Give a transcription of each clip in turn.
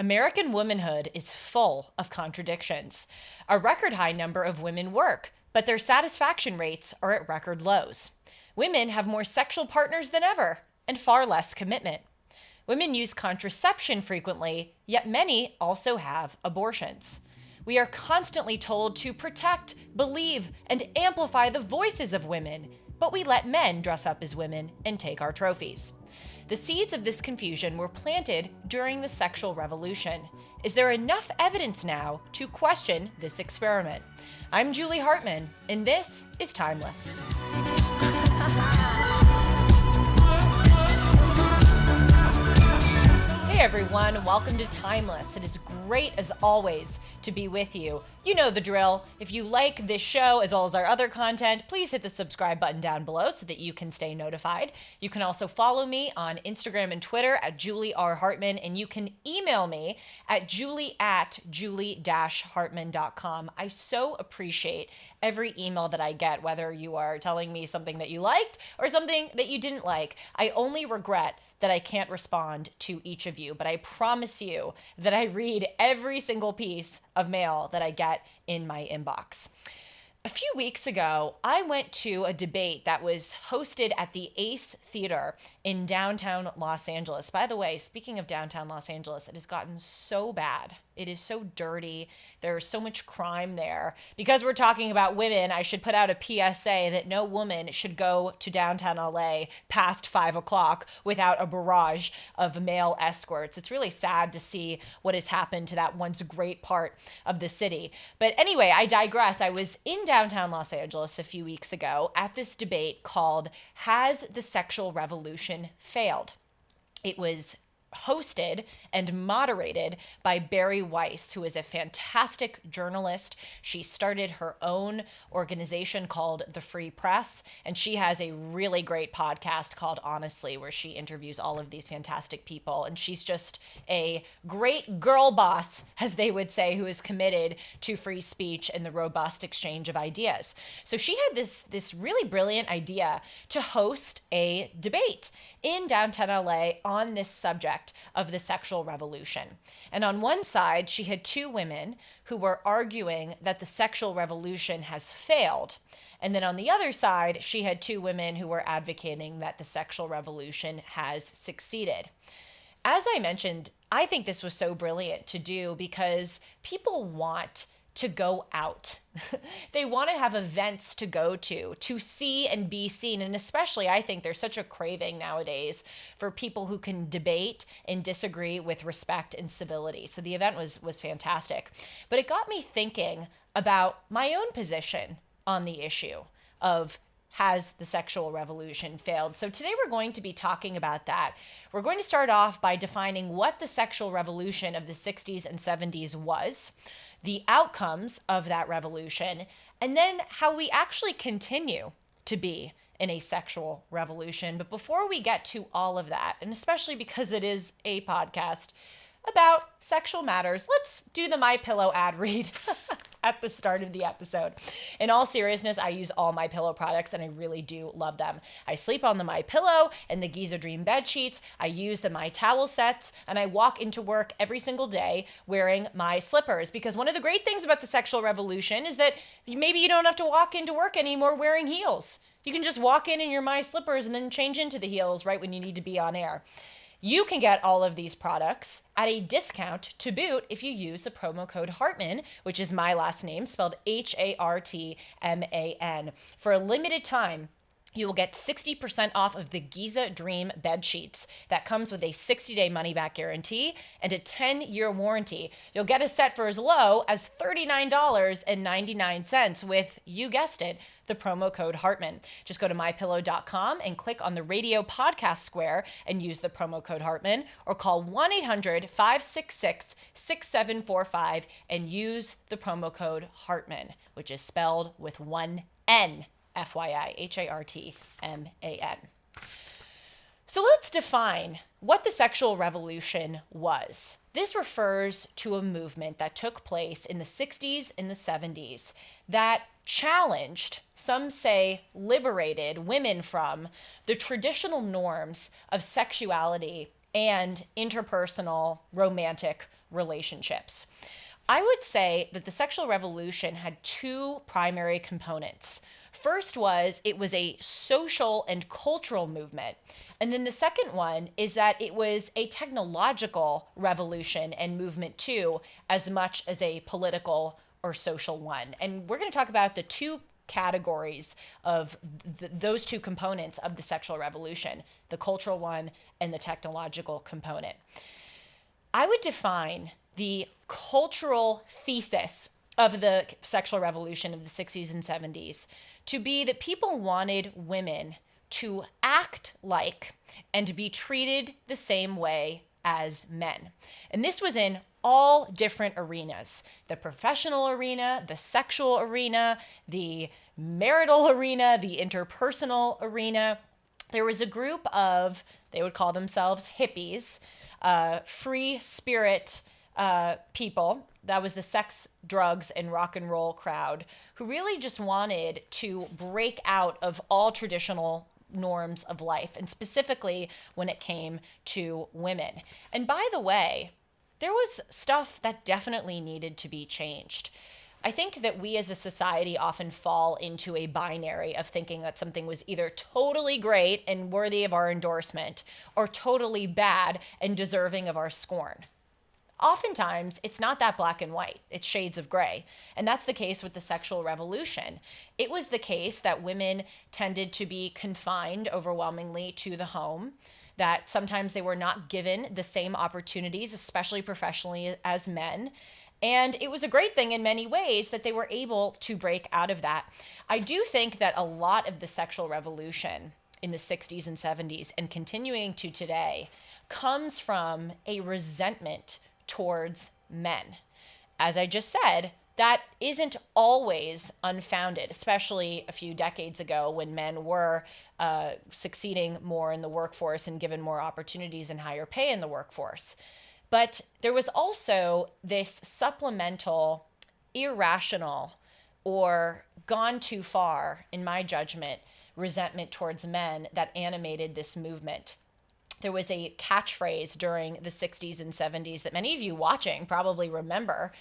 American womanhood is full of contradictions. A record high number of women work, but their satisfaction rates are at record lows. Women have more sexual partners than ever and far less commitment. Women use contraception frequently, yet many also have abortions. We are constantly told to protect, believe, and amplify the voices of women, but we let men dress up as women and take our trophies. The seeds of this confusion were planted during the sexual revolution. Is there enough evidence now to question this experiment? I'm Julie Hartman, and this is Timeless. Hey everyone, welcome to Timeless. It is great as always to be with you. You know the drill. If you like this show as well as our other content, please hit the subscribe button down below so that you can stay notified. You can also follow me on Instagram and Twitter at Julie R. Hartman, and you can email me at julie@hartman.com. I so appreciate every email that I get, whether you are telling me something that you liked or something that you didn't like. I only regret that I can't respond to each of you, but I promise you that I read every single piece of mail that I get in my inbox. A few weeks ago, I went to a debate that was hosted at the Ace Theater in downtown Los Angeles. By the way, speaking of downtown Los Angeles, it has gotten so bad. It is so dirty. There's so much crime there. Because we're talking about women, I should put out a PSA that no woman should go to downtown LA past 5 o'clock without a barrage of male escorts. It's really sad to see what has happened to that once great part of the city. But anyway, I digress. I was in downtown Los Angeles a few weeks ago at this debate called "Has the Sexual Revolution Failed?" It was hosted and moderated by Bari Weiss, who is a fantastic journalist. She started her own organization called The Free Press, and she has a really great podcast called Honestly, where she interviews all of these fantastic people. And she's just a great girl boss, as they would say, who is committed to free speech and the robust exchange of ideas. So she had this really brilliant idea to host a debate in downtown LA on this subject of the sexual revolution. And on one side, she had two women who were arguing that the sexual revolution has failed. And then on the other side, she had two women who were advocating that the sexual revolution has succeeded. As I mentioned, I think this was so brilliant to do because people want to go out. They want to have events to go to see and be seen. And especially, I think there's such a craving nowadays for people who can debate and disagree with respect and civility. So the event was fantastic. But it got me thinking about my own position on the issue of has the sexual revolution failed? So today we're going to be talking about that. We're going to start off by defining what the sexual revolution of the 60s and 70s was, the outcomes of that revolution, and then how we actually continue to be in a sexual revolution. But before we get to all of that, and especially because it is a podcast about sexual matters, let's do the MyPillow ad read at the start of the episode. In all seriousness, I use all MyPillow products and I really do love them. I sleep on the MyPillow and the Giza Dream bed sheets. I use the My Towel sets, and I walk into work every single day wearing my slippers, because one of the great things about the sexual revolution is that maybe you don't have to walk into work anymore wearing heels. You can just walk in your My Slippers and then change into the heels right when you need to be on air. You can get all of these products at a discount to boot if you use the promo code Hartman, which is my last name, spelled Hartman. For a limited time, you will get 60% off of the Giza Dream bed sheets. That comes with a 60-day money-back guarantee and a 10-year warranty. You'll get a set for as low as $39.99 with, you guessed it, the promo code Hartman. Just go to mypillow.com and click on the radio podcast square and use the promo code Hartman, or call 1-800-566-6745 and use the promo code Hartman, which is spelled with one N. FYI, Hartman. So let's define what the sexual revolution was. This refers to a movement that took place in the 60s and the 70s that challenged, some say liberated, women from the traditional norms of sexuality and interpersonal romantic relationships. I would say that the sexual revolution had two primary components. First was it was a social and cultural movement. And then the second one is that it was a technological revolution and movement too, as much as a political or social one. And we're going to talk about the two categories of those two components of the sexual revolution, the cultural one and the technological component. I would define the cultural thesis of the sexual revolution of the 60s and 70s to be that people wanted women to act like and be treated the same way as men. And this was in all different arenas: the professional arena, the sexual arena, the marital arena, the interpersonal arena. There was a group of, they would call themselves hippies, free spirit people. That was the sex, drugs, and rock and roll crowd who really just wanted to break out of all traditional norms of life, and specifically when it came to women. And by the way, there was stuff that definitely needed to be changed. I think that we as a society often fall into a binary of thinking that something was either totally great and worthy of our endorsement or totally bad and deserving of our scorn. Oftentimes, it's not that black and white. It's shades of gray. And that's the case with the sexual revolution. It was the case that women tended to be confined overwhelmingly to the home, that sometimes they were not given the same opportunities, especially professionally, as men. And it was a great thing in many ways that they were able to break out of that. I do think that a lot of the sexual revolution in the 60s and 70s and continuing to today comes from a resentment towards men. As I just said, that isn't always unfounded, especially a few decades ago when men were succeeding more in the workforce and given more opportunities and higher pay in the workforce. But there was also this supplemental, irrational, or gone too far, in my judgment, resentment towards men that animated this movement. There was a catchphrase during the 60s and 70s that many of you watching probably remember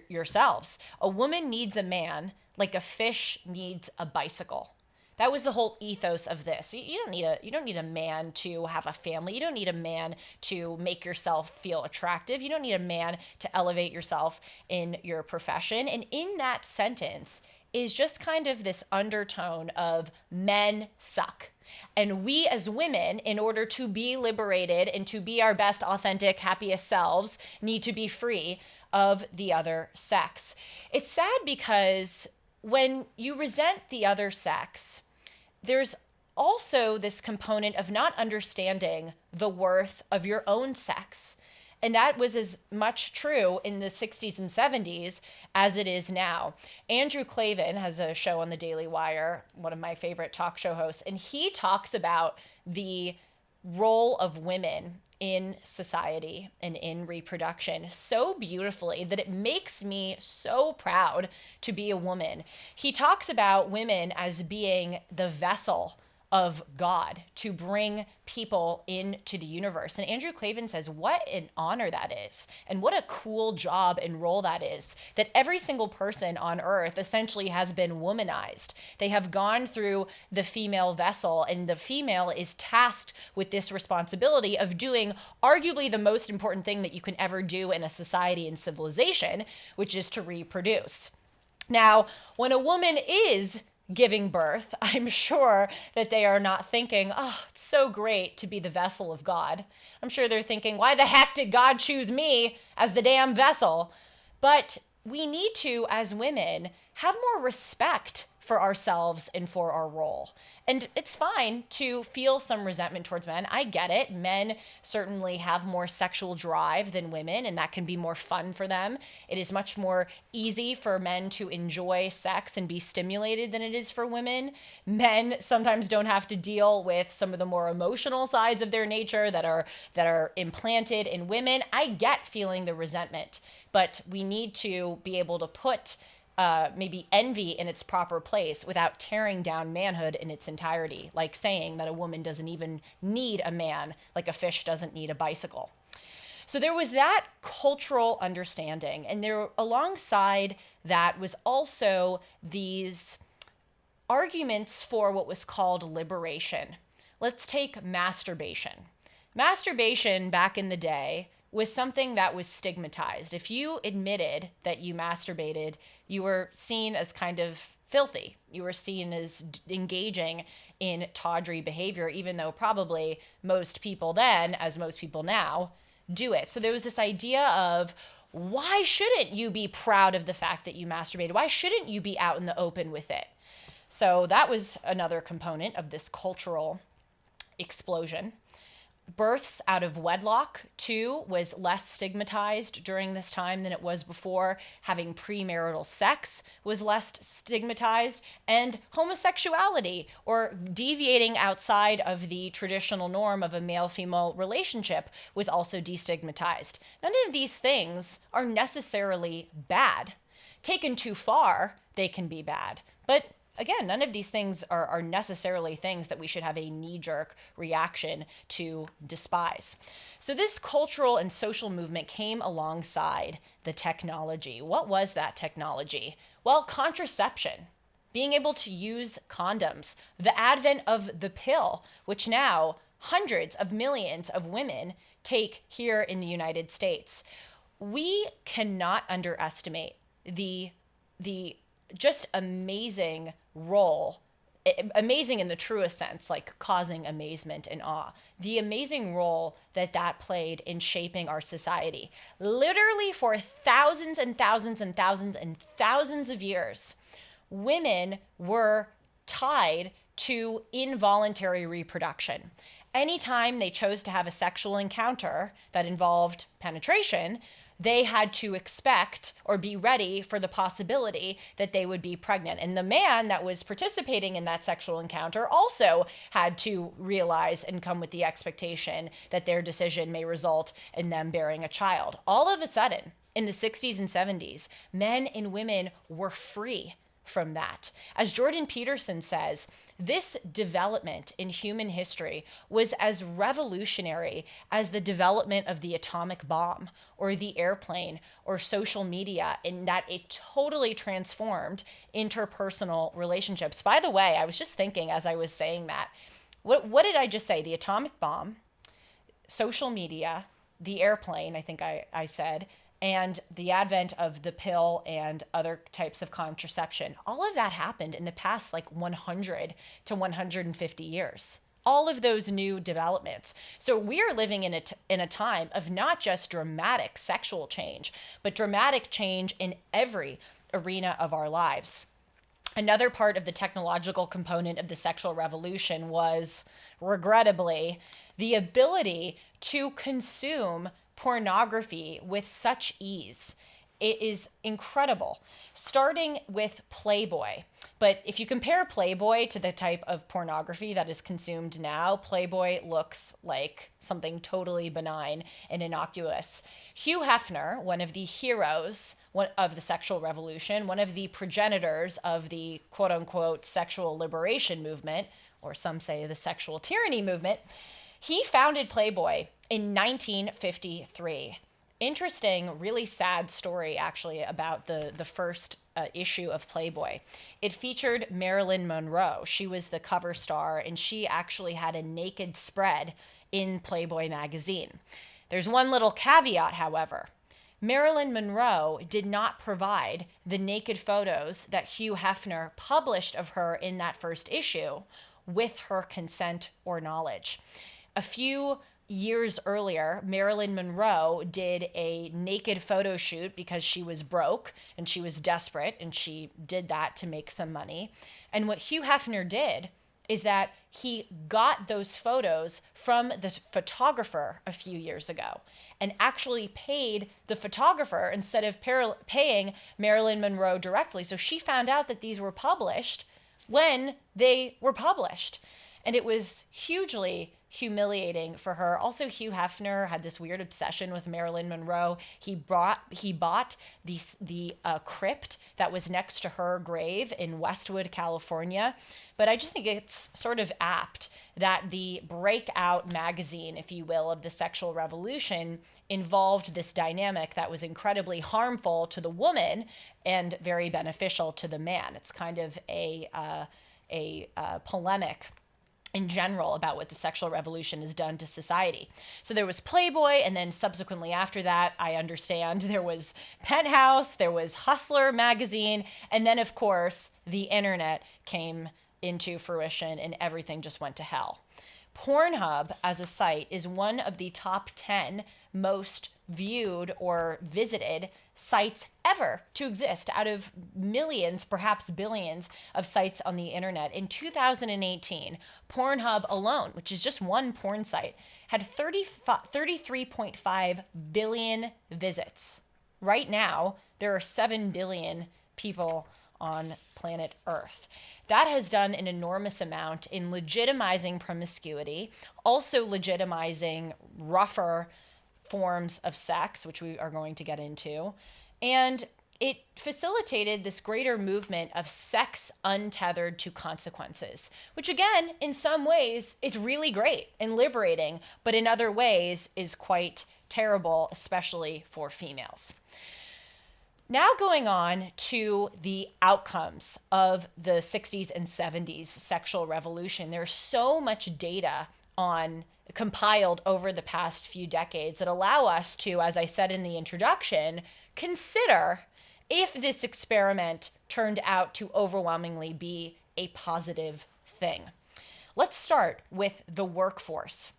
yourselves. A woman needs a man like a fish needs a bicycle. That was the whole ethos of this. You don't need a man to have a family. You don't need a man to make yourself feel attractive. You don't need a man to elevate yourself in your profession. And in that sentence is just kind of this undertone of men suck. And we as women, in order to be liberated and to be our best, authentic, happiest selves, need to be free of the other sex. It's sad because when you resent the other sex, there's also this component of not understanding the worth of your own sex. And that was as much true in the 60s and 70s as it is now. Andrew Klavan has a show on the Daily Wire, one of my favorite talk show hosts, and he talks about the role of women in society and in reproduction so beautifully that it makes me so proud to be a woman. He talks about women as being the vessel of God to bring people into the universe. And Andrew Klavan says, what an honor that is. And what a cool job and role that is. That every single person on earth essentially has been womanized. They have gone through the female vessel, and the female is tasked with this responsibility of doing arguably the most important thing that you can ever do in a society and civilization, which is to reproduce. Now, when a woman is giving birth, I'm sure that they are not thinking, oh, it's so great to be the vessel of God. I'm sure they're thinking, why the heck did God choose me as the damn vessel? But we need to, as women, have more respect for ourselves and for our role. And it's fine to feel some resentment towards men. I get it. Men certainly have more sexual drive than women, and that can be more fun for them. It is much more easy for men to enjoy sex and be stimulated than it is for women. Men sometimes don't have to deal with some of the more emotional sides of their nature that are implanted in women. I get feeling the resentment, but we need to be able to put maybe envy in its proper place without tearing down manhood in its entirety, like saying that a woman doesn't even need a man like a fish doesn't need a bicycle. So there was that cultural understanding, and there alongside that was also these arguments for what was called liberation. Let's take masturbation. Masturbation back in the day was something that was stigmatized. If you admitted that you masturbated, you were seen as kind of filthy. You were seen as engaging in tawdry behavior, even though probably most people then, as most people now, do it. So there was this idea of, why shouldn't you be proud of the fact that you masturbated? Why shouldn't you be out in the open with it? So that was another component of this cultural explosion. Births out of wedlock, too, was less stigmatized during this time than it was before. Having premarital sex was less stigmatized. And homosexuality, or deviating outside of the traditional norm of a male-female relationship, was also destigmatized. None of these things are necessarily bad. Taken too far, they can be bad. But again, none of these things are necessarily things that we should have a knee-jerk reaction to despise. So this cultural and social movement came alongside the technology. What was that technology? Well, contraception. Being able to use condoms. The advent of the pill, which now hundreds of millions of women take here in the United States. We cannot underestimate the just amazing role, amazing in the truest sense, like causing amazement and awe, the amazing role that that played in shaping our society. Literally for thousands and thousands and thousands and thousands of years, women were tied to involuntary reproduction. Anytime they chose to have a sexual encounter that involved penetration, they had to expect or be ready for the possibility that they would be pregnant. And the man that was participating in that sexual encounter also had to realize and come with the expectation that their decision may result in them bearing a child. All of a sudden, in the 60s and 70s, men and women were free from that. As Jordan Peterson says, this development in human history was as revolutionary as the development of the atomic bomb or the airplane or social media, in that it totally transformed interpersonal relationships. By the way, I was just thinking as I was saying that, what did I just say? The atomic bomb, social media, the airplane, I think I said, and the advent of the pill and other types of contraception. All of that happened in the past 100 to 150 years. All of those new developments. So we are living in a time of not just dramatic sexual change, but dramatic change in every arena of our lives. Another part of the technological component of the sexual revolution was, regrettably, the ability to consume pornography with such ease. It is incredible, starting with Playboy. But if you compare Playboy to the type of pornography that is consumed now, Playboy looks like something totally benign and innocuous. Hugh Hefner, one of the heroes of the sexual revolution, one of the progenitors of the quote-unquote sexual liberation movement, or some say the sexual tyranny movement, he founded Playboy in 1953. Interesting, really sad story, actually, about the first issue of Playboy. It featured Marilyn Monroe. She was the cover star, and she actually had a naked spread in Playboy magazine. There's one little caveat, however. Marilyn Monroe did not provide the naked photos that Hugh Hefner published of her in that first issue with her consent or knowledge. A few years earlier, Marilyn Monroe did a naked photo shoot because she was broke and she was desperate, and she did that to make some money. And what Hugh Hefner did is that he got those photos from the photographer a few years ago and actually paid the photographer instead of paying Marilyn Monroe directly. So she found out that these were published when they were published. And it was hugely humiliating for her. Also, Hugh Hefner had this weird obsession with Marilyn Monroe. He bought the crypt that was next to her grave in Westwood, California. But I just think it's sort of apt that the breakout magazine, if you will, of the sexual revolution involved this dynamic that was incredibly harmful to the woman and very beneficial to the man. It's kind of a polemic in general about what the sexual revolution has done to society. So there was Playboy, and then subsequently after that, I understand there was Penthouse, there was Hustler magazine, and then of course the internet came into fruition and everything just went to hell. Pornhub as a site is one of the top 10 most viewed or visited sites ever to exist out of millions, perhaps billions of sites on the internet. In 2018, Pornhub alone, which is just one porn site, had 33.5 billion visits. Right now, there are 7 billion people on planet Earth. That has done an enormous amount in legitimizing promiscuity, also legitimizing rougher forms of sex, which we are going to get into. And it facilitated this greater movement of sex untethered to consequences, which again, in some ways, is really great and liberating, but in other ways is quite terrible, especially for females. Now going on to the outcomes of the 60s and 70s sexual revolution. There's so much data compiled over the past few decades that allow us to, as I said in the introduction, consider if this experiment turned out to overwhelmingly be a positive thing. Let's start with the workforce.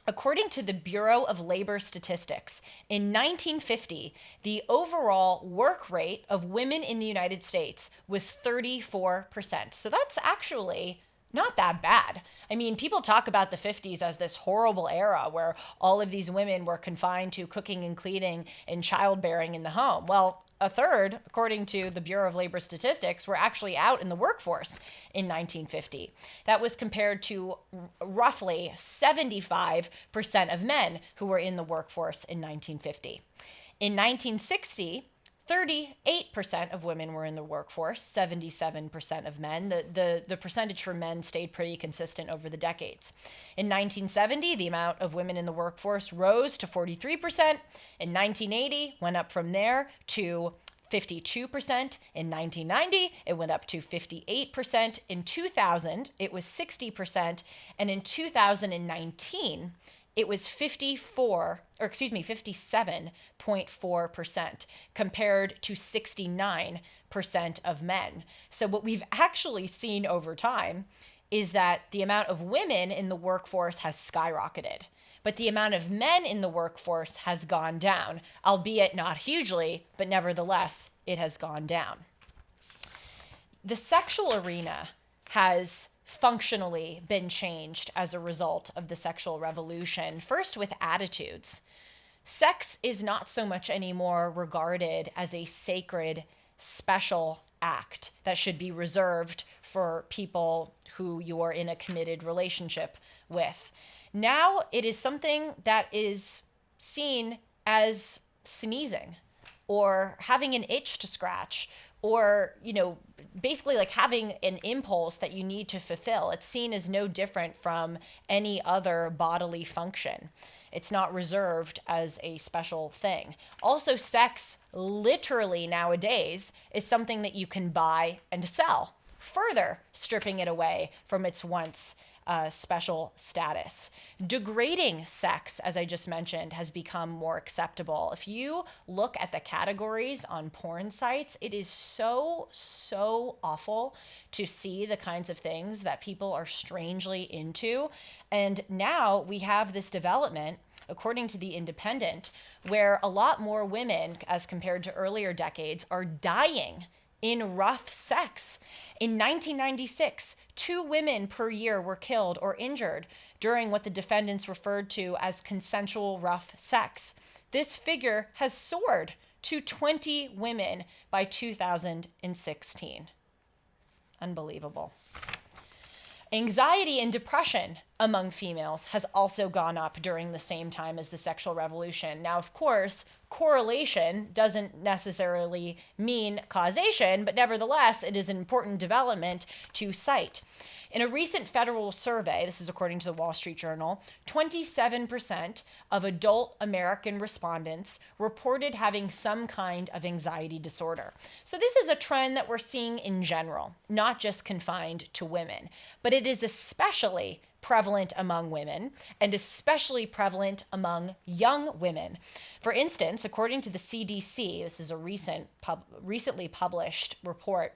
According to the Bureau of Labor Statistics, in 1950, the overall work rate of women in the United States was 34%. So that's actually not that bad. I mean, people talk about the 50s as this horrible era where all of these women were confined to cooking and cleaning and childbearing in the home. Well, a third, according to the Bureau of Labor Statistics, were actually out in the workforce in 1950. That was compared to roughly 75% of men who were in the workforce in 1950. In 1960, 38% of women were in the workforce, 77% of men. The percentage for men stayed pretty consistent over the decades. In 1970, the amount of women in the workforce rose to 43%. In 1980, went up from there to 52%. In 1990, it went up to 58%. In 2000, it was 60%. And in 2019, it was 57.4% compared to 69% of men. So what we've actually seen over time is that the amount of women in the workforce has skyrocketed, but the amount of men in the workforce has gone down, albeit not hugely, but nevertheless, it has gone down. The sexual arena has functionally been changed as a result of the sexual revolution. First, with attitudes. Sex is not so much anymore regarded as a sacred, special act that should be reserved for people who you are in a committed relationship with. Now it is something that is seen as sneezing or having an itch to scratch, or, basically like having an impulse that you need to fulfill. It's seen as no different from any other bodily function. It's not reserved as a special thing. Also, sex literally nowadays is something that you can buy and sell, further stripping it away from its once special status. Degrading sex, as I just mentioned, has become more acceptable. If you look at the categories on porn sites, it is so awful to see the kinds of things that people are strangely into. And now we have this development, according to The Independent, where a lot more women, as compared to earlier decades, are dying in rough sex. In 1996, 2 women per year were killed or injured during what the defendants referred to as consensual rough sex. This figure has soared to 20 women by 2016. Unbelievable. Anxiety and depression among females has also gone up during the same time as the sexual revolution. Now, of course, correlation doesn't necessarily mean causation, but nevertheless, it is an important development to cite. In a recent federal survey, this is according to the Wall Street Journal, 27% of adult American respondents reported having some kind of anxiety disorder. So this is a trend that we're seeing in general, not just confined to women, but it is especially prevalent among women and especially prevalent among young women. For instance, according to the CDC, this is a recently published report,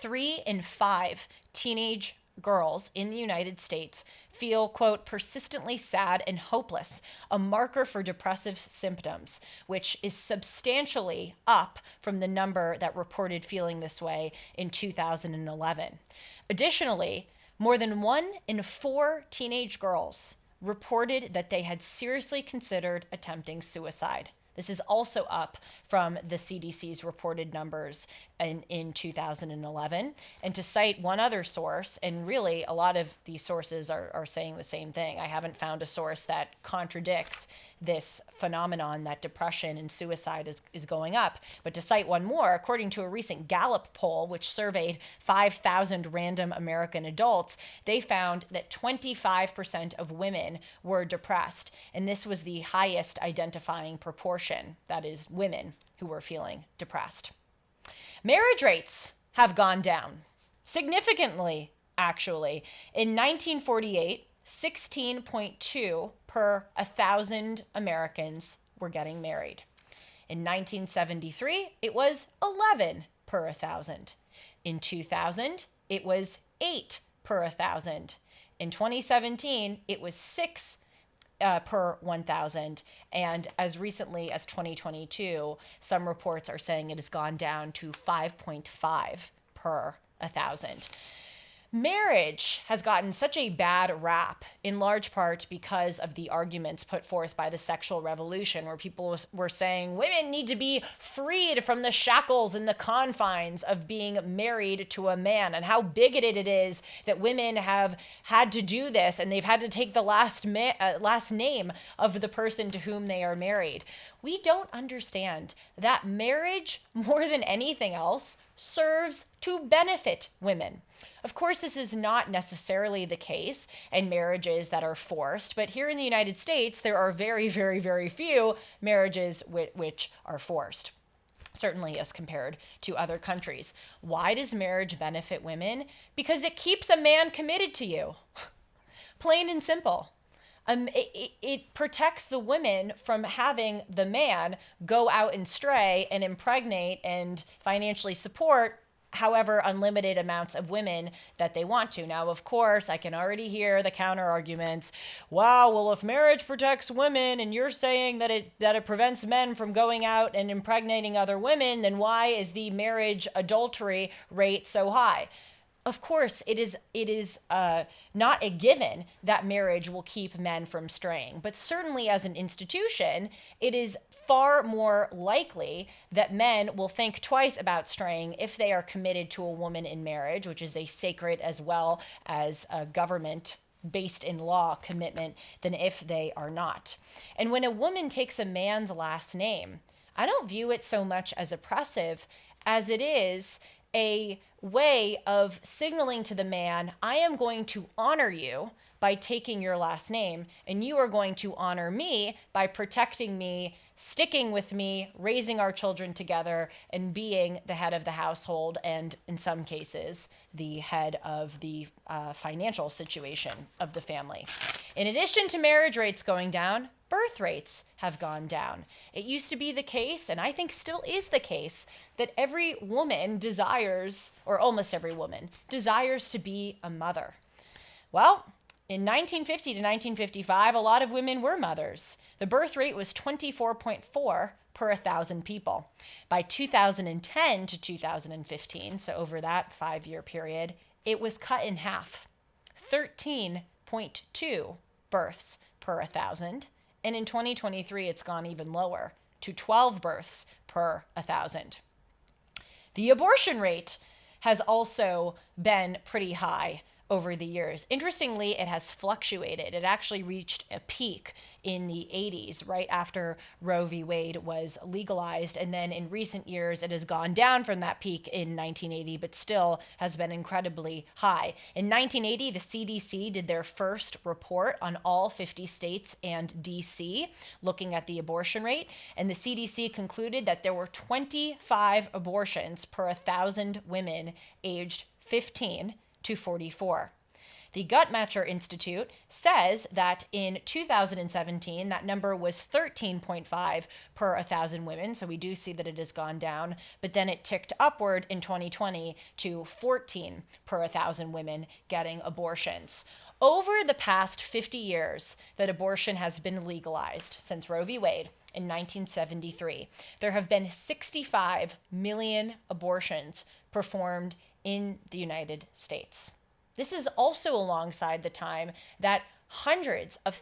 3 in 5 teenage girls in the United States feel, quote, persistently sad and hopeless, a marker for depressive symptoms, which is substantially up from the number that reported feeling this way in 2011. Additionally, more than 1 in 4 teenage girls reported that they had seriously considered attempting suicide. This is also up from the CDC's reported numbers in 2011. And to cite one other source, and really a lot of these sources are saying the same thing. I haven't found a source that contradicts this phenomenon that depression and suicide is going up. But to cite one more, according to a recent Gallup poll, which surveyed 5,000 random American adults, they found that 25% of women were depressed. And this was the highest identifying proportion, that is, women who were feeling depressed. Marriage rates have gone down significantly, actually. In 1948, 16.2 per 1,000 Americans were getting married. In 1973, it was 11 per 1,000. In 2000, it was 8 per 1,000. In 2017, it was 6 per 1,000. And as recently as 2022, some reports are saying it has gone down to 5.5 per 1,000. Marriage has gotten such a bad rap, in large part because of the arguments put forth by the sexual revolution, where people were saying women need to be freed from the shackles and the confines of being married to a man, and how bigoted it is that women have had to do this, and they've had to take the last name of the person to whom they are married. We don't understand that marriage, more than anything else, serves to benefit women. Of course, this is not necessarily the case in marriages that are forced, but here in the United States, there are very, very, very few marriages which are forced, certainly as compared to other countries. Why does marriage benefit women? Because it keeps a man committed to you. Plain and simple. It protects the women from having the man go out and stray and impregnate and financially support however unlimited amounts of women that they want to. Now, of course, I can already hear the counter arguments. Wow, well, if marriage protects women and you're saying that it prevents men from going out and impregnating other women, then why is the marriage adultery rate so high? Of course, it is not a given that marriage will keep men from straying, but certainly as an institution, it is far more likely that men will think twice about straying if they are committed to a woman in marriage, which is a sacred as well as a government based in law commitment, than if they are not. And when a woman takes a man's last name, I don't view it so much as oppressive as it is a way of signaling to the man, I am going to honor you by taking your last name, and you are going to honor me by protecting me, sticking with me, raising our children together, and being the head of the household, and in some cases, the head of the financial situation of the family. In addition to marriage rates going down, birth rates have gone down. It used to be the case, and I think still is the case, that every woman desires, or almost every woman, desires to be a mother. Well, in 1950 to 1955, a lot of women were mothers. The birth rate was 24.4 per 1,000 people. By 2010 to 2015, so over that 5-year period, it was cut in half. 13.2 births per 1,000. And in 2023, it's gone even lower to 12 births per 1,000. The abortion rate has also been pretty high over the years. Interestingly, it has fluctuated. It actually reached a peak in the 80s, right after Roe v. Wade was legalized. And then in recent years, it has gone down from that peak in 1980, but still has been incredibly high. In 1980, the CDC did their first report on all 50 states and DC, looking at the abortion rate. And the CDC concluded that there were 25 abortions per 1,000 women aged 15 to 44. The Guttmacher Institute says that in 2017, that number was 13.5 per 1,000 women. So we do see that it has gone down, but then it ticked upward in 2020 to 14 per 1,000 women getting abortions. Over the past 50 years that abortion has been legalized, since Roe v. Wade in 1973, there have been 65 million abortions performed in the United States. This is also alongside the time that hundreds of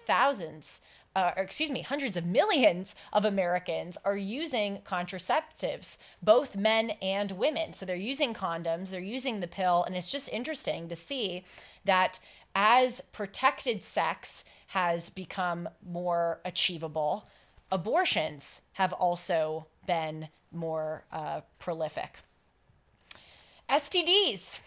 millions of Americans are using contraceptives, both men and women. So they're using condoms, they're using the pill, and it's just interesting to see that as protected sex has become more achievable, abortions have also been more prolific. STDs,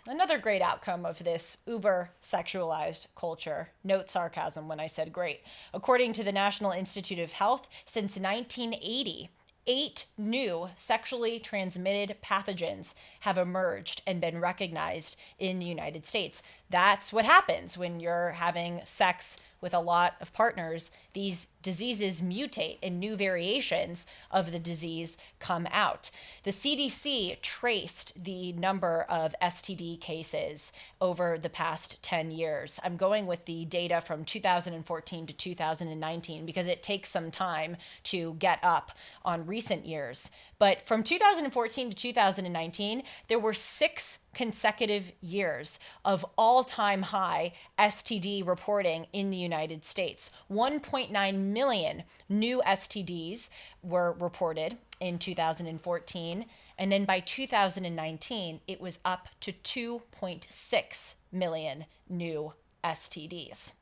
another great outcome of this uber sexualized culture. Note sarcasm when I said great. According to the National Institute of Health, since 1980, 8 new sexually transmitted pathogens have emerged and been recognized in the United States. That's what happens when you're having sex with a lot of partners. These diseases mutate and new variations of the disease come out. The CDC traced the number of STD cases over the past 10 years. I'm going with the data from 2014 to 2019 because it takes some time to get up on recent years. But from 2014 to 2019, there were 6 consecutive years of all-time high STD reporting in the United States. 1.9 million new STDs were reported in 2014, and then by 2019, it was up to 2.6 million new STDs.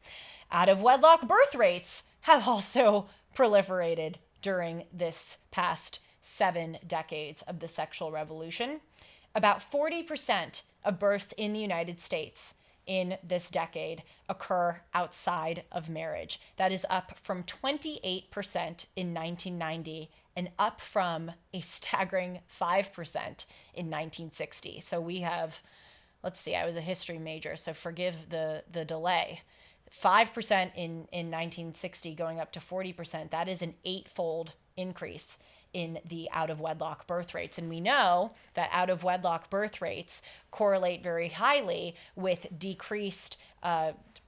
Out-of-wedlock birth rates have also proliferated during this past 7 decades of the sexual revolution. About 40% of births in the United States in this decade occur outside of marriage. That is up from 28% in 1990 and up from a staggering 5% in 1960. So we have, let's see, I was a history major, so forgive the delay. 5% in 1960 going up to 40%. That is an 8-fold increase in the out-of-wedlock birth rates. And we know that out-of-wedlock birth rates correlate very highly with decreased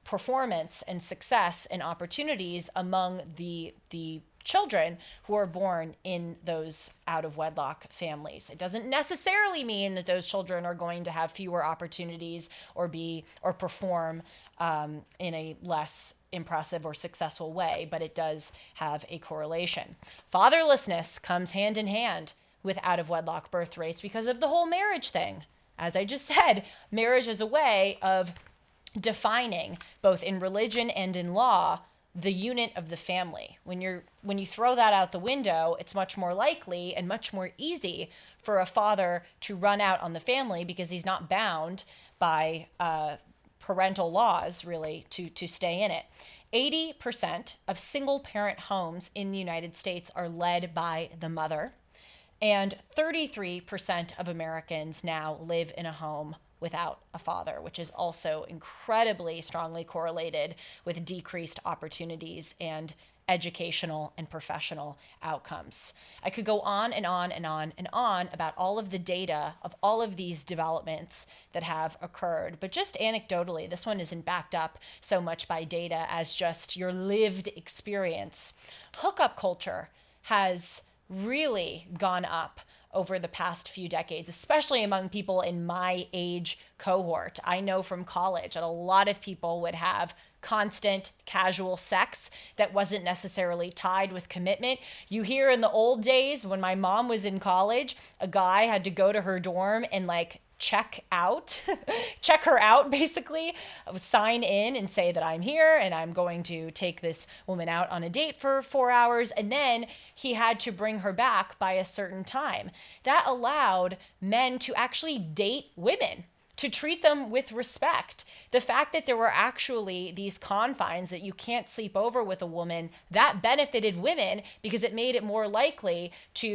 performance and success and opportunities among the children who are born in those out-of-wedlock families. It doesn't necessarily mean that those children are going to have fewer opportunities or perform in a less impressive or successful way, but it does have a correlation. Fatherlessness comes hand in hand with out-of-wedlock birth rates because of the whole marriage thing. As I just said, marriage is a way of defining, both in religion and in law, the unit of the family. When you throw that out the window, it's much more likely and much more easy for a father to run out on the family because he's not bound by parental laws, really, to stay in it. 80% of single-parent homes in the United States are led by the mother, and 33% of Americans now live in a home without a father, which is also incredibly strongly correlated with decreased opportunities and educational and professional outcomes. I could go on and on and on and on about all of the data of all of these developments that have occurred, but just anecdotally, this one isn't backed up so much by data as just your lived experience. Hookup culture has really gone up over the past few decades, especially among people in my age cohort. I know from college that a lot of people would have constant casual sex that wasn't necessarily tied with commitment. You hear in the old days when my mom was in college, a guy had to go to her dorm and check out, check her out basically, sign in and say that I'm here and I'm going to take this woman out on a date for 4 hours. And then he had to bring her back by a certain time. That allowed men to actually date women, to treat them with respect. The fact that there were actually these confines that you can't sleep over with a woman, that benefited women because it made it more likely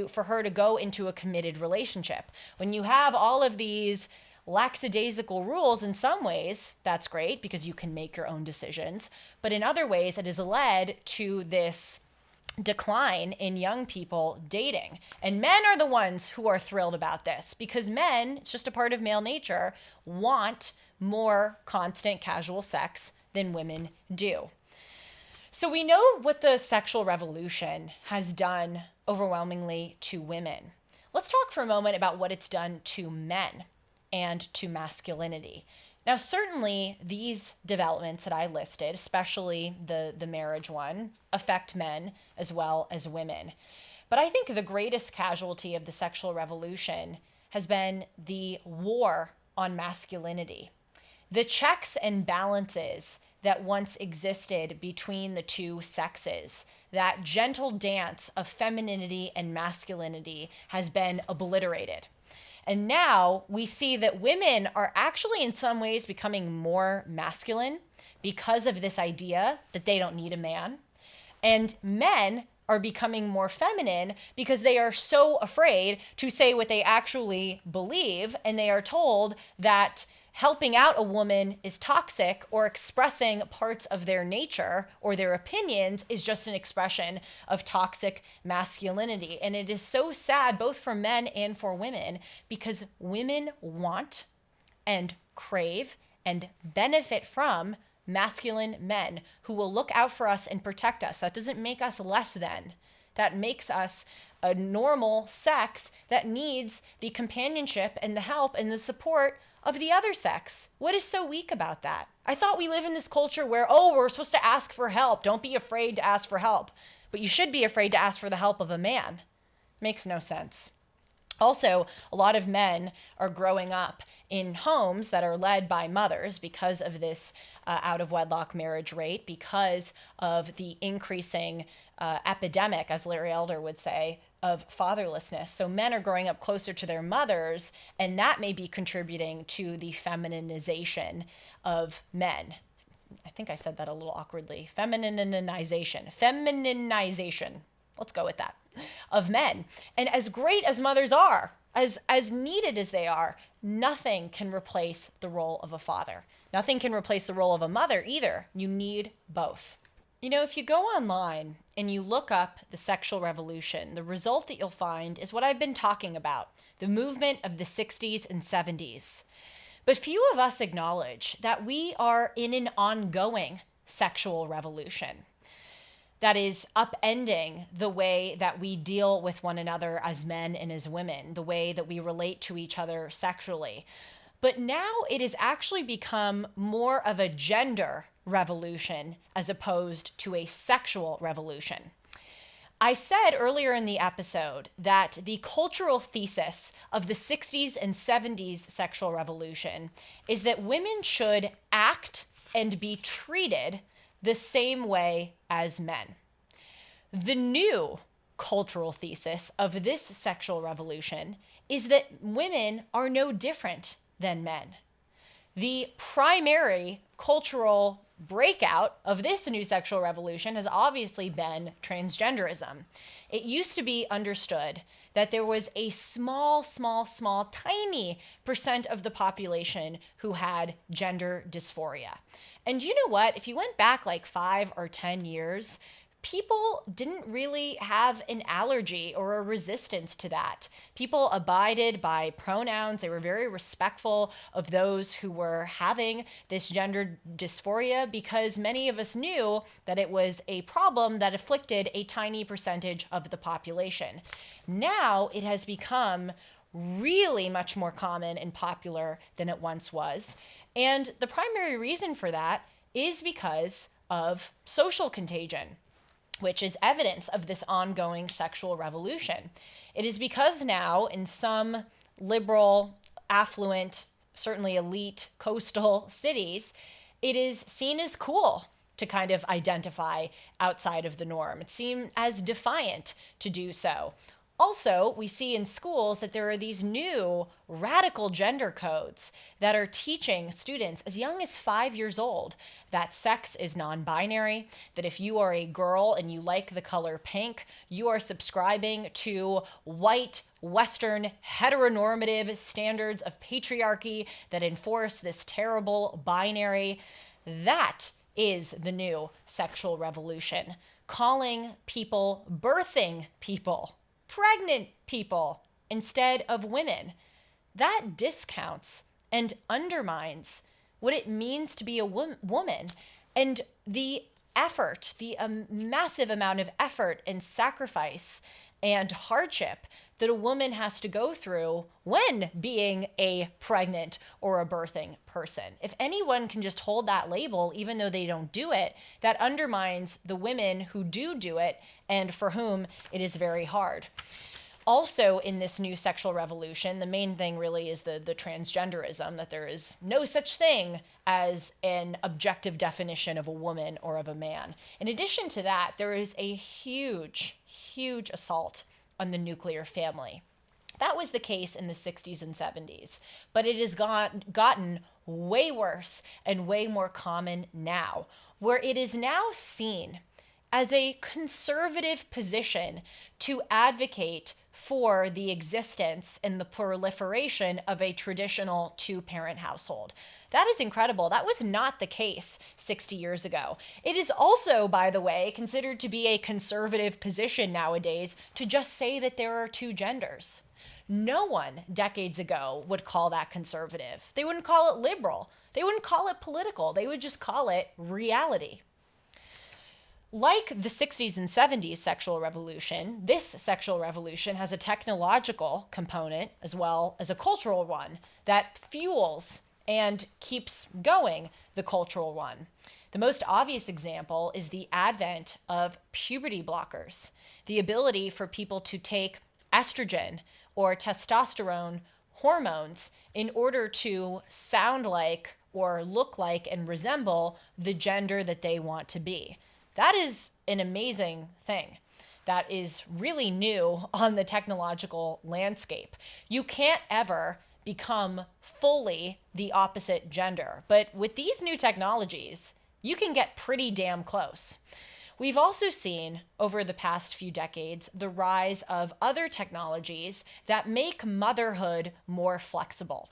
for her to go into a committed relationship. When you have all of these lackadaisical rules, in some ways, that's great because you can make your own decisions. But in other ways, it has led to this decline in young people dating. And men are the ones who are thrilled about this because men, it's just a part of male nature, want more constant casual sex than women do. So we know what the sexual revolution has done overwhelmingly to women. Let's talk for a moment about what it's done to men and to masculinity. Now, certainly these developments that I listed, especially the marriage one, affect men as well as women. But I think the greatest casualty of the sexual revolution has been the war on masculinity. The checks and balances that once existed between the two sexes, that gentle dance of femininity and masculinity, has been obliterated. And now we see that women are actually in some ways becoming more masculine because of this idea that they don't need a man. And men are becoming more feminine because they are so afraid to say what they actually believe, and they are told that helping out a woman is toxic, or expressing parts of their nature or their opinions is just an expression of toxic masculinity. And it is so sad, both for men and for women, because women want and crave and benefit from masculine men who will look out for us and protect us. That doesn't make us less than. That makes us a normal sex that needs the companionship and the help and the support of the other sex. What is so weak about that? I thought we live in this culture where, we're supposed to ask for help. Don't be afraid to ask for help. But you should be afraid to ask for the help of a man. Makes no sense. Also, a lot of men are growing up in homes that are led by mothers because of this out-of-wedlock marriage rate, because of the increasing epidemic, as Larry Elder would say, of fatherlessness. So men are growing up closer to their mothers, and that may be contributing to the femininization of men. I think I said that a little awkwardly. Femininization. Let's go with that. Of men. And as great as mothers are, as needed as they are, nothing can replace the role of a father. Nothing can replace the role of a mother either. You need both. You know, if you go online and you look up the sexual revolution, the result that you'll find is what I've been talking about, the movement of the 60s and 70s. But few of us acknowledge that we are in an ongoing sexual revolution that is upending the way that we deal with one another as men and as women, the way that we relate to each other sexually. But now it has actually become more of a gender revolution as opposed to a sexual revolution. I said earlier in the episode that the cultural thesis of the 60s and 70s sexual revolution is that women should act and be treated the same way as men. The new cultural thesis of this sexual revolution is that women are no different than men. The primary cultural breakout of this new sexual revolution has obviously been transgenderism. It used to be understood that there was a small, tiny percent of the population who had gender dysphoria. And you know what? If you went back like 5 or 10 years, people didn't really have an allergy or a resistance to that. People abided by pronouns. They were very respectful of those who were having this gender dysphoria because many of us knew that it was a problem that afflicted a tiny percentage of the population. Now it has become really much more common and popular than it once was. And the primary reason for that is because of social contagion, which is evidence of this ongoing sexual revolution. It is because now in some liberal affluent, certainly elite coastal cities, it is seen as cool to kind of identify outside of the norm. It's seen as defiant to do so. Also, we see in schools that there are these new radical gender codes that are teaching students as young as 5 years old that sex is non binary, that if you are a girl and you like the color pink, you are subscribing to white, Western, heteronormative standards of patriarchy that enforce this terrible binary. That is the new sexual revolution, calling people birthing people, pregnant people, instead of women. That discounts and undermines what it means to be a woman and the effort, the massive amount of effort and sacrifice and hardship that a woman has to go through when being a pregnant or a birthing person. If anyone can just hold that label, even though they don't do it, that undermines the women who do it and for whom it is very hard. Also, in this new sexual revolution, the main thing really is the transgenderism, that there is no such thing as an objective definition of a woman or of a man. In addition to that, there is a huge, huge assault on the nuclear family. That was the case in the 60s and 70s, but it has gotten way worse and way more common now, where it is now seen as a conservative position to advocate for the existence and the proliferation of a traditional two-parent household. That is incredible. That was not the case 60 years ago. It is also, by the way, considered to be a conservative position nowadays to just say that there are two genders. No one decades ago would call that conservative. They wouldn't call it liberal. They wouldn't call it political. They would just call it reality. Like the 60s and 70s sexual revolution, this sexual revolution has a technological component as well as a cultural one that fuels and keeps going the cultural one. The most obvious example is the advent of puberty blockers, the ability for people to take estrogen or testosterone hormones in order to sound like or look like and resemble the gender that they want to be. That is an amazing thing. That is really new on the technological landscape. You can't ever become fully the opposite gender, but with these new technologies, you can get pretty damn close. We've also seen over the past few decades the rise of other technologies that make motherhood more flexible.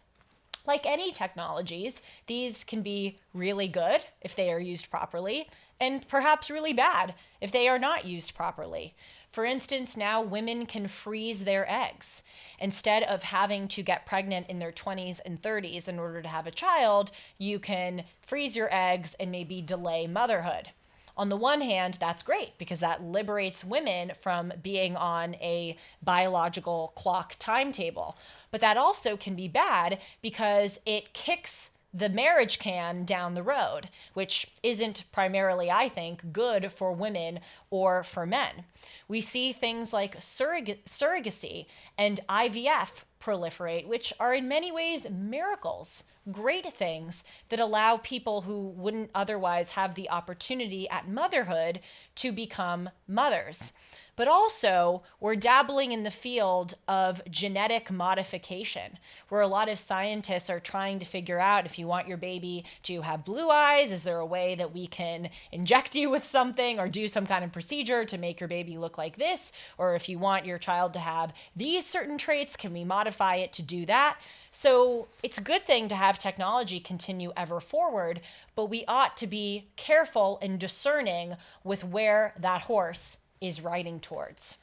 Like any technologies, these can be really good if they are used properly, and perhaps really bad if they are not used properly. For instance, now women can freeze their eggs. Instead of having to get pregnant in their 20s and 30s in order to have a child, you can freeze your eggs and maybe delay motherhood. On the one hand, that's great because that liberates women from being on a biological clock timetable. But that also can be bad because it kicks the marriage can down the road, which isn't primarily, I think, good for women or for men. We see things like surrogacy and IVF proliferate, which are in many ways miracles, great things that allow people who wouldn't otherwise have the opportunity at motherhood to become mothers. But also, we're dabbling in the field of genetic modification, where a lot of scientists are trying to figure out if you want your baby to have blue eyes, is there a way that we can inject you with something or do some kind of procedure to make your baby look like this? Or if you want your child to have these certain traits, can we modify it to do that? So it's a good thing to have technology continue ever forward, but we ought to be careful and discerning with where that horse is riding towards.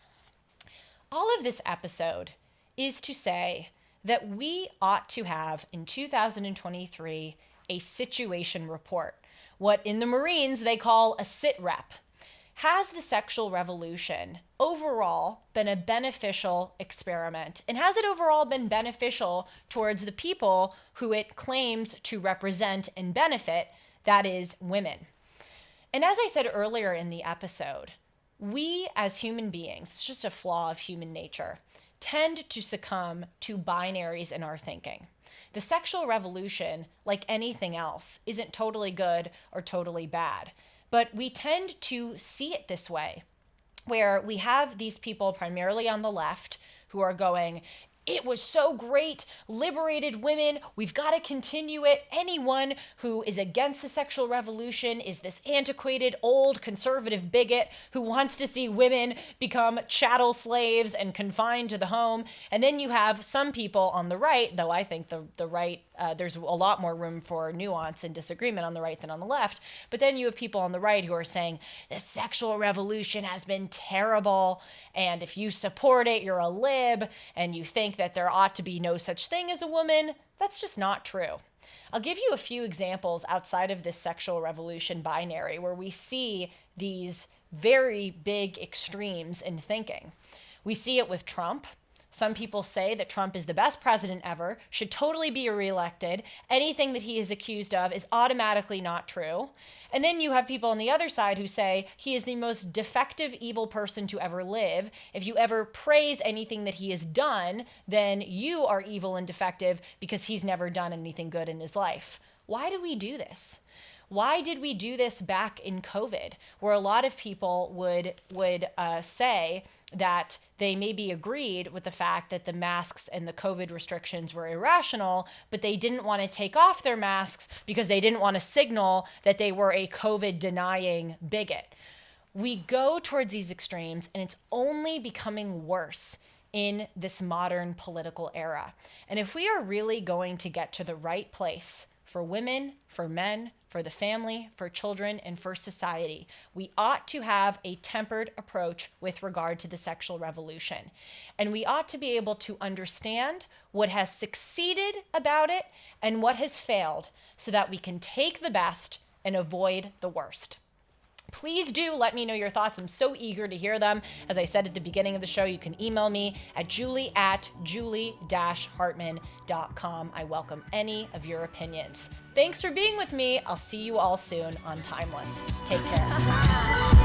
All of this episode is to say that we ought to have in 2023 a situation report, what in the Marines they call a sit rep. Has the sexual revolution overall been a beneficial experiment? And has it overall been beneficial towards the people who it claims to represent and benefit, that is, women? And as I said earlier in the episode, we as human beings, it's just a flaw of human nature, tend to succumb to binaries in our thinking. The sexual revolution, like anything else, isn't totally good or totally bad, but we tend to see it this way, where we have these people primarily on the left who are going, it was so great, liberated women, we've got to continue it. Anyone who is against the sexual revolution is this antiquated, old, conservative bigot who wants to see women become chattel slaves and confined to the home. And then you have some people on the right, though I think the right, there's a lot more room for nuance and disagreement on the right than on the left. But then you have people on the right who are saying, the sexual revolution has been terrible, and if you support it, you're a lib, and you think that there ought to be no such thing as a woman. That's just not true. I'll give you a few examples outside of this sexual revolution binary where we see these very big extremes in thinking. We see it with Trump. Some people say that Trump is the best president ever, should totally be reelected. Anything that he is accused of is automatically not true. And then you have people on the other side who say he is the most defective, evil person to ever live. If you ever praise anything that he has done, then you are evil and defective because he's never done anything good in his life. Why do we do this? Why did we do this back in COVID, where a lot of people would say that they maybe agreed with the fact that the masks and the COVID restrictions were irrational, but they didn't want to take off their masks because they didn't want to signal that they were a COVID-denying bigot? We go towards these extremes, and it's only becoming worse in this modern political era. And if we are really going to get to the right place for women, for men, for the family, for children, and for society, we ought to have a tempered approach with regard to the sexual revolution. And we ought to be able to understand what has succeeded about it and what has failed so that we can take the best and avoid the worst. Please do let me know your thoughts. I'm so eager to hear them. As I said at the beginning of the show, you can email me at julie@hartman.com. I welcome any of your opinions. Thanks for being with me. I'll see you all soon on Timeless. Take care.